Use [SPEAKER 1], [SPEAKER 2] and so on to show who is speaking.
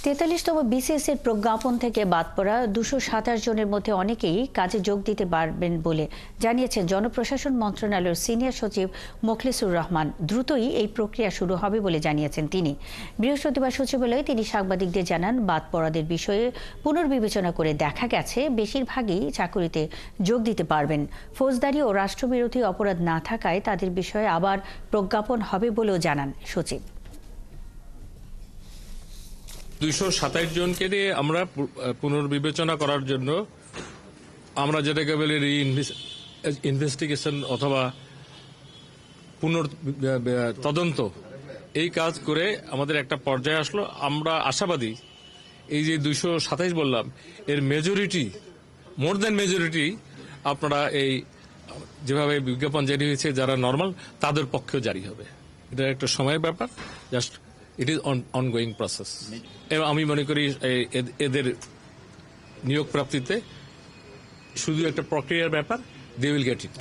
[SPEAKER 1] ৪৩তম BCS এর প্রজ্ঞাপন থেকে বাদ পড়া ২২৭ জনের মধ্যে অনেকেই কাজে যোগ দিতে পারবেন বলে জানিয়েছেন জনপ্রশাসন মন্ত্রণালয়ের সিনিয়র সচিব মোখলেসুর রহমান। দ্রুতই এই প্রক্রিয়া শুরু হবে বলে জানিয়েছেন তিনি। বৃহস্পতিবার সচিবালয়ে তিনি সাংবাদিকদের জানান, বাদ পড়াদের বিষয়ে পুনর্বিবেচনা করে দেখা গেছে বেশিরভাগই চাকুরিতে যোগ দিতে পারবেন। ফৌজদারি ও রাষ্ট্রবিরোধী অপরাধ না থাকায় তাদের বিষয়ে আবার প্রজ্ঞাপন হবে বলেও জানান সচিব।
[SPEAKER 2] ২২৭ জনকে দিয়ে আমরা পুনর্বিবেচনা করার জন্য আমরা যেটাকে বলি ইনভেস্টিগেশন অথবা তদন্ত, এই কাজ করে আমাদের একটা পর্যায়ে আসলো। আমরা আশাবাদী এই যে ২২৭ বললাম, এর মেজরিটি, মোর দ্যান মেজরিটি আপনারা এই যেভাবে বিজ্ঞাপন জারি হয়েছে যারা নর্মাল তাদের পক্ষেও জারি হবে। এটা একটা সময়ের ব্যাপার, just it is ongoing process. এবং আমি মনে করি এদের নিয়োগ প্রাপ্তিতে শুধু একটা প্রক্রিয়ার ব্যাপার, দে উইল গেট ইট।